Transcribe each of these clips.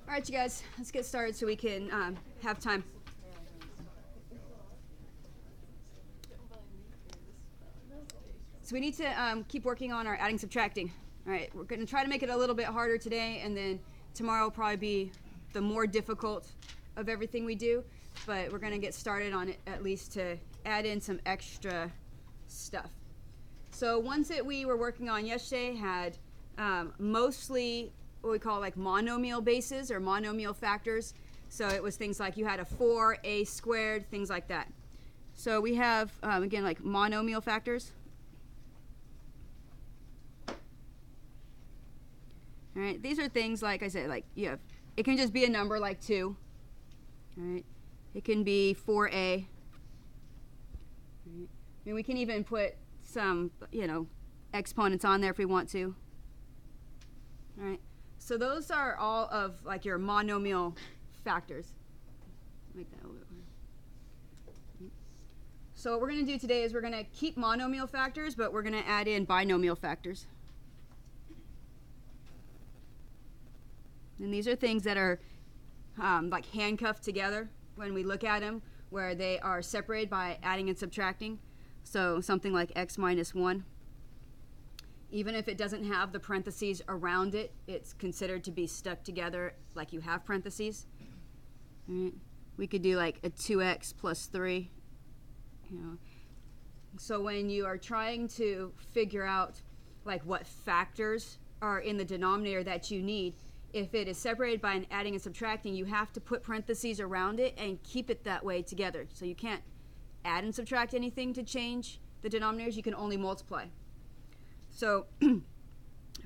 All right, you guys, let's get started so we can have time. So we need to keep working on our adding, subtracting. All right, we're going to try to make it a little bit harder today, and then tomorrow will probably be the more difficult of everything we do, but we're going to get started on it at least to add in some extra stuff. So ones that we were working on yesterday had mostly what we call like monomial bases or monomial factors. So it was things like you had a 4a squared, things like that. So we have, again, like monomial factors. All right, these are things like I said, like you have, it can just be a number like 2. All right, it can be 4a. Right. I mean, we can even put some, exponents on there if we want to. All right. So those are all of like your monomial factors. Make that a little bit. So what we're going to do today is we're going to keep monomial factors, but we're going to add in binomial factors. And these are things that are like handcuffed together when we look at them, where they are separated by adding and subtracting. So something like x minus 1. Even if it doesn't have the parentheses around it, it's considered to be stuck together like you have parentheses. Right. We could do like a 2x plus 3. So when you are trying to figure out like what factors are in the denominator that you need, if it is separated by an adding and subtracting, you have to put parentheses around it and keep it that way together. So you can't add and subtract anything to change the denominators. You can only multiply. So,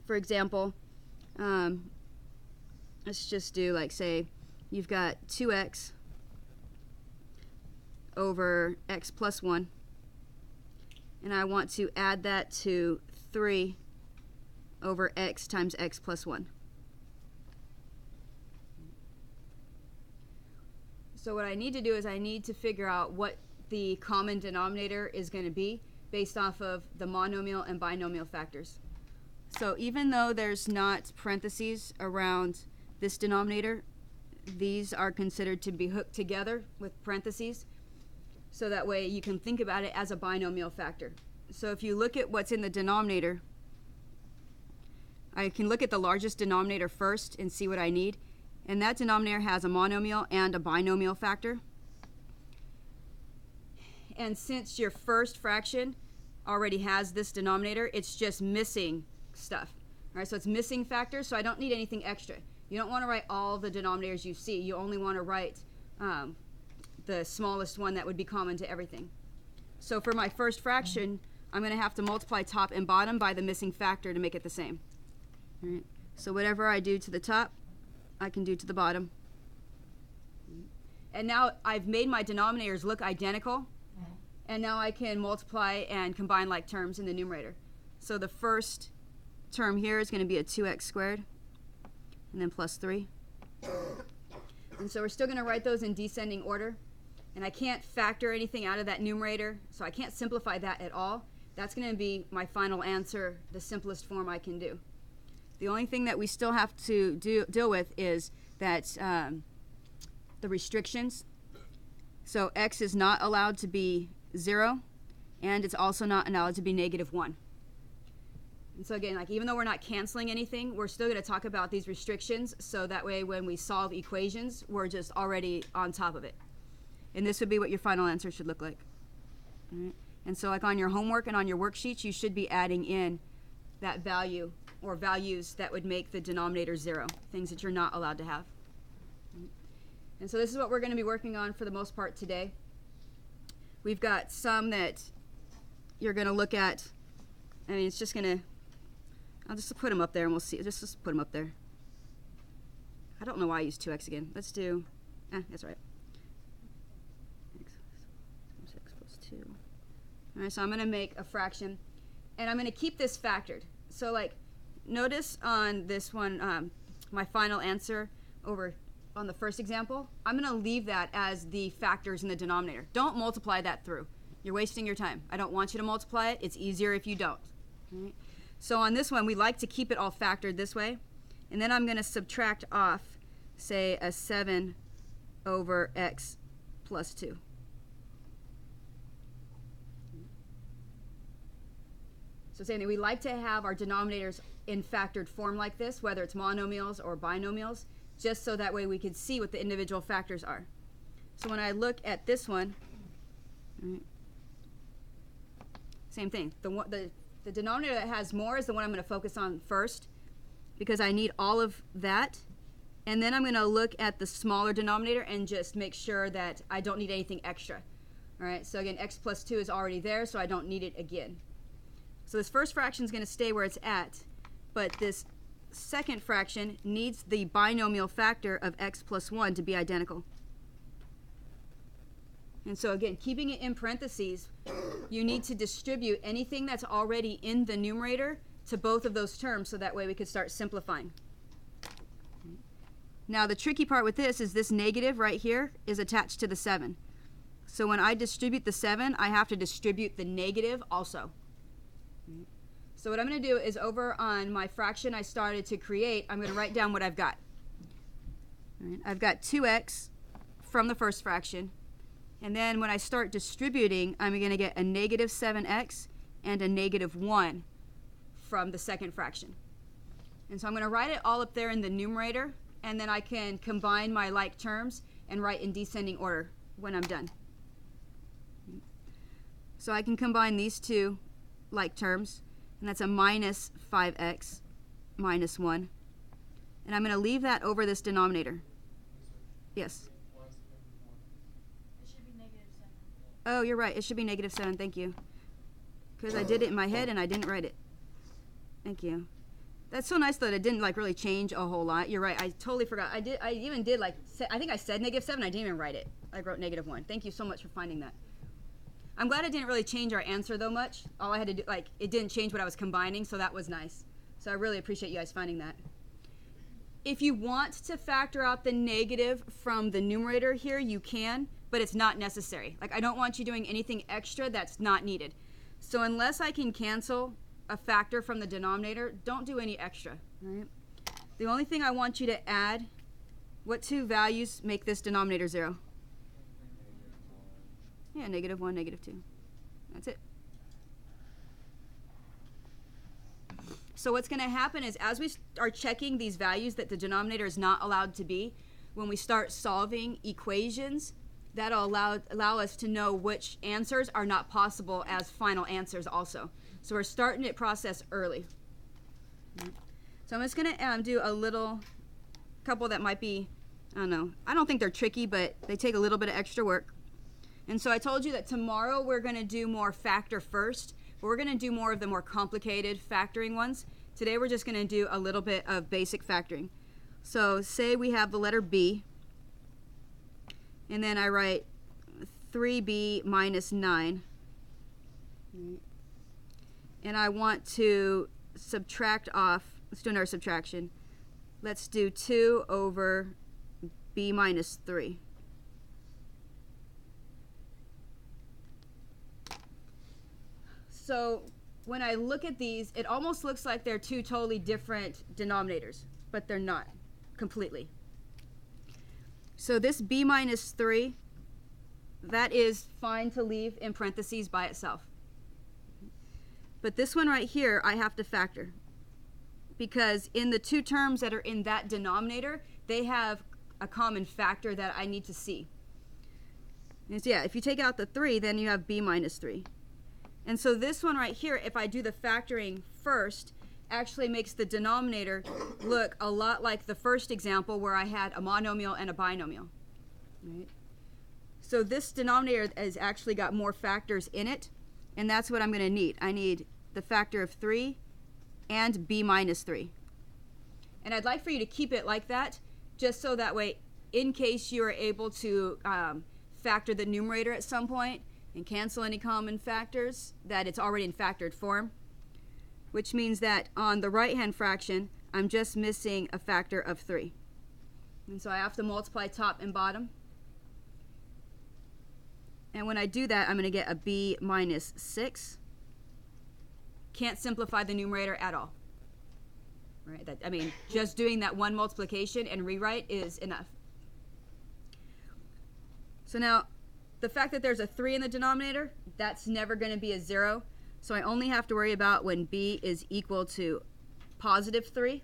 for example, let's just do like, say, you've got 2x over x plus 1, and I want to add that to 3 over x times x plus 1. So what I need to do is I need to figure out what the common denominator is going to be based off of the monomial and binomial factors. So even though there's not parentheses around this denominator, these are considered to be hooked together with parentheses. So that way you can think about it as a binomial factor. So if you look at what's in the denominator, I can look at the largest denominator first and see what I need. And that denominator has a monomial and a binomial factor. And since your first fraction already has this denominator, it's just missing stuff. All right, so it's missing factors, so I don't need anything extra. You don't want to write all the denominators you see. You only want to write the smallest one that would be common to everything. So for my first fraction, I'm going to have to multiply top and bottom by the missing factor to make it the same. All right, so whatever I do to the top, I can do to the bottom. And now I've made my denominators look identical. And now I can multiply and combine like terms in the numerator. So the first term here is going to be a 2x squared, and then plus 3. And so we're still going to write those in descending order. And I can't factor anything out of that numerator, so I can't simplify that at all. That's going to be my final answer, the simplest form I can do. The only thing that we still have to deal with is that the restrictions. So x is not allowed to be 0, and it's also not allowed to be -1. And so again, like even though we're not canceling anything, we're still going to talk about these restrictions, so that way when we solve equations, we're just already on top of it. And this would be what your final answer should look like. All right. And so like on your homework and on your worksheets, you should be adding in that value or values that would make the denominator 0, things that you're not allowed to have. And so this is what we're going to be working on for the most part today. We've got some that you're going to look at. I mean, it's just going to, I'll just put them up there and we'll see. Just put them up there. I don't know why I used 2x again. Let's do, that's right. X plus 2. All right, so I'm going to make a fraction. And I'm going to keep this factored. So like, notice on this one, my final answer over on the first example, I'm going to leave that as the factors in the denominator. Don't multiply that through. You're wasting your time. I don't want you to multiply it. It's easier if you don't. All right? So on this one, we like to keep it all factored this way. And then I'm going to subtract off say, a 7 over x plus 2. So same thing, we like to have our denominators in factored form like this, whether it's monomials or binomials, just so that way we can see what the individual factors are. So when I look at this one, right, same thing. The denominator that has more is the one I'm going to focus on first, because I need all of that. And then I'm going to look at the smaller denominator and just make sure that I don't need anything extra. All right, so again, x plus 2 is already there, so I don't need it again. So this first fraction is going to stay where it's at, but this second fraction needs the binomial factor of x plus 1 to be identical. And so again, keeping it in parentheses, you need to distribute anything that's already in the numerator to both of those terms, so that way we could start simplifying. Now the tricky part with this negative right here is attached to the 7. So when I distribute the 7, I have to distribute the negative also. So what I'm going to do is, over on my fraction I started to create, I'm going to write down what I've got. All right, I've got 2x from the first fraction. And then when I start distributing, I'm going to get a negative 7x and a negative 1 from the second fraction. And so I'm going to write it all up there in the numerator, and then I can combine my like terms and write in descending order when I'm done. So I can combine these two like terms, and that's a minus 5x minus 1. And I'm going to leave that over this denominator. Yes? It should be negative 7. Oh, you're right. It should be negative 7. Thank you. Because I did it in my head and I didn't write it. Thank you. That's so nice that it didn't like really change a whole lot. You're right. I totally forgot. I even did like, I think I said negative 7. I didn't even write it. I wrote negative 1. Thank you so much for finding that. I'm glad it didn't really change our answer though much. All I had to do, like, it didn't change what I was combining, so that was nice. So I really appreciate you guys finding that. If you want to factor out the negative from the numerator here, you can, but it's not necessary. Like, I don't want you doing anything extra that's not needed. So unless I can cancel a factor from the denominator, don't do any extra. Right? The only thing I want you to add, what two values make this denominator 0? Yeah, negative 1, negative 2. That's it. So what's going to happen is, as we are checking these values that the denominator is not allowed to be, when we start solving equations, that'll allow us to know which answers are not possible as final answers also. So we're starting that process early. So I'm just going to do a couple that might be, I don't know, I don't think they're tricky, but they take a little bit of extra work. And so I told you that tomorrow we're going to do more factor first, but we're going to do more of the more complicated factoring ones. Today we're just going to do a little bit of basic factoring. So say we have the letter B, and then I write 3b minus 9. And I want to subtract off, let's do another subtraction. Let's do 2 over b minus 3. So when I look at these, it almost looks like they're two totally different denominators, but they're not completely. So this b minus 3, that is fine to leave in parentheses by itself. But this one right here, I have to factor, because in the two terms that are in that denominator, they have a common factor that I need to see. And so yeah, if you take out the 3, then you have b minus 3. And so this one right here, if I do the factoring first, actually makes the denominator look a lot like the first example where I had a monomial and a binomial. Right? So this denominator has actually got more factors in it, and that's what I'm going to need. I need the factor of 3 and b minus 3. And I'd like for you to keep it like that, just so that way, in case you are able to factor the numerator at some point and cancel any common factors, that it's already in factored form, which means that on the right-hand fraction, I'm just missing a factor of 3. And so I have to multiply top and bottom. And when I do that, I'm going to get a b minus 6. Can't simplify the numerator at all. right? I mean, just doing that one multiplication and rewrite is enough. So now, the fact that there's a 3 in the denominator, that's never going to be a 0. So I only have to worry about when b is equal to positive 3,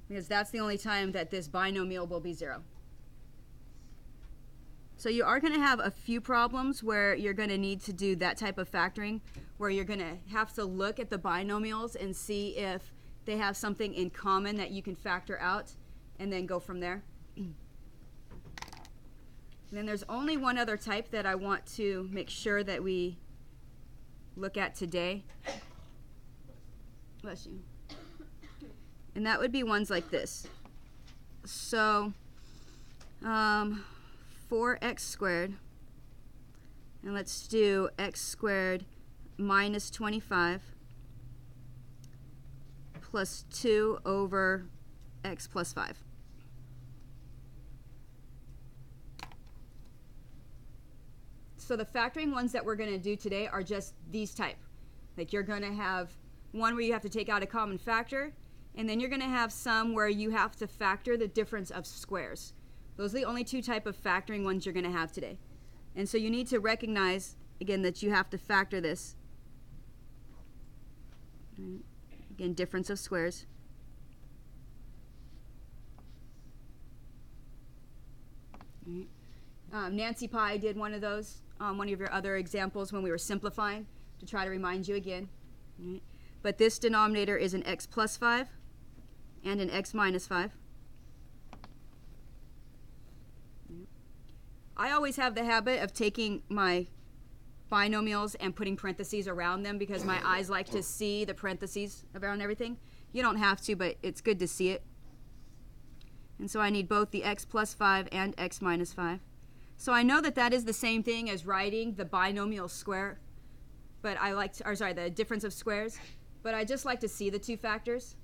because that's the only time that this binomial will be 0. So you are going to have a few problems where you're going to need to do that type of factoring, where you're going to have to look at the binomials and see if they have something in common that you can factor out, and then go from there. And then there's only one other type that I want to make sure that we look at today. Bless you. And that would be ones like this. So, 4x squared, and let's do x squared minus 25 plus 2 over x plus 5. So the factoring ones that we're going to do today are just these type. Like you're going to have one where you have to take out a common factor, and then you're going to have some where you have to factor the difference of squares. Those are the only 2 type of factoring ones you're going to have today. And so you need to recognize, again, that you have to factor this. Right. Again, difference of squares. Right. Nancy Pye did one of those on one of your other examples when we were simplifying, to try to remind you again. Right. But this denominator is an x plus 5 and an x minus 5. I always have the habit of taking my binomials and putting parentheses around them because my eyes like to see the parentheses around everything. You don't have to, but it's good to see it. And so I need both the x plus 5 and x minus 5. So I know that that is the same thing as writing the binomial square, but I like to, or sorry, the difference of squares, but I just like to see the 2 factors.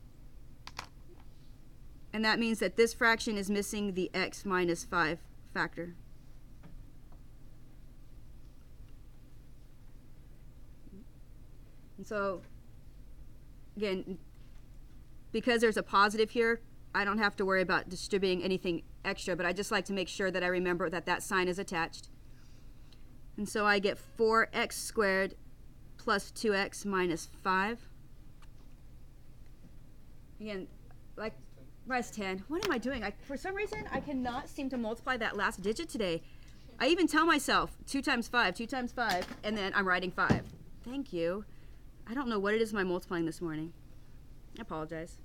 And that means that this fraction is missing the x minus 5 factor. And so, again, because there's a positive here, I don't have to worry about distributing anything extra, but I just like to make sure that I remember that that sign is attached. And so I get 4x squared plus 2x minus 5. Again, like, minus 10. What am I doing? For some reason, I cannot seem to multiply that last digit today. I even tell myself 2 times 5, 2 times 5, and then I'm writing 5. Thank you. I don't know what it is I'm multiplying this morning. I apologize.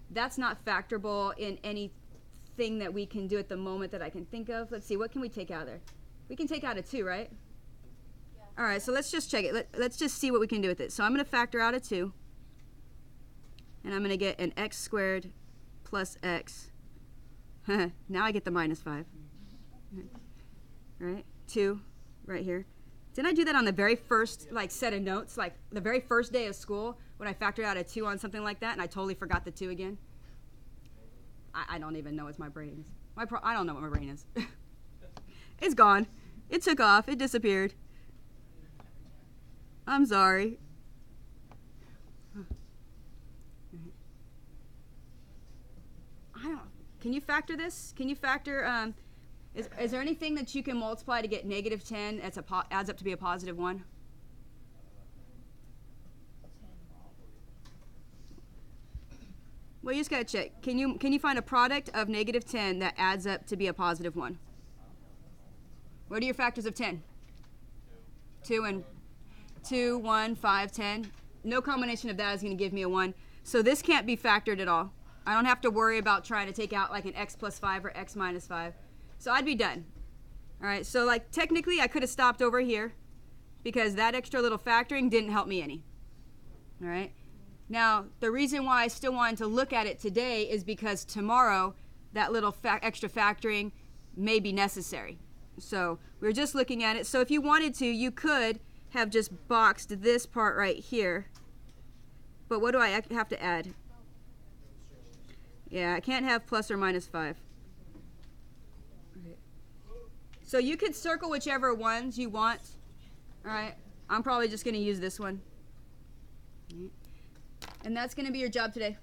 That's not factorable in anything that we can do at the moment that I can think of. Let's see, what can we take out of there? We can take out a 2, right? Yeah. All right, so let's just check it. Let's just see what we can do with it. So I'm going to factor out a 2, and I'm going to get an x squared plus x. Now I get the minus 5. Right? 2 right here. Didn't I do that on the very first set of notes, like the very first day of school when I factored out a 2 on something like that and I totally forgot the 2 again? I don't even know what my brain is. I don't know what my brain is. It's gone. It took off. It disappeared. I'm sorry. Can you factor this? Can you factor... Is there anything that you can multiply to get negative 10 that's adds up to be a positive 1? Well, you just got to check. Can you find a product of negative 10 that adds up to be a positive 1? What are your factors of 10? 2 and 2, 1, 5, 10. No combination of that is going to give me a 1. So this can't be factored at all. I don't have to worry about trying to take out like an x plus 5 or x minus 5. So I'd be done. All right, so technically I could have stopped over here because that extra little factoring didn't help me any. All right. Now, the reason why I still wanted to look at it today is because tomorrow that little extra factoring may be necessary. So we're just looking at it. So if you wanted to, you could have just boxed this part right here. But what do I have to add? Yeah, I can't have plus or minus 5. So you could circle whichever ones you want. All right, I'm probably just going to use this one. And that's going to be your job today.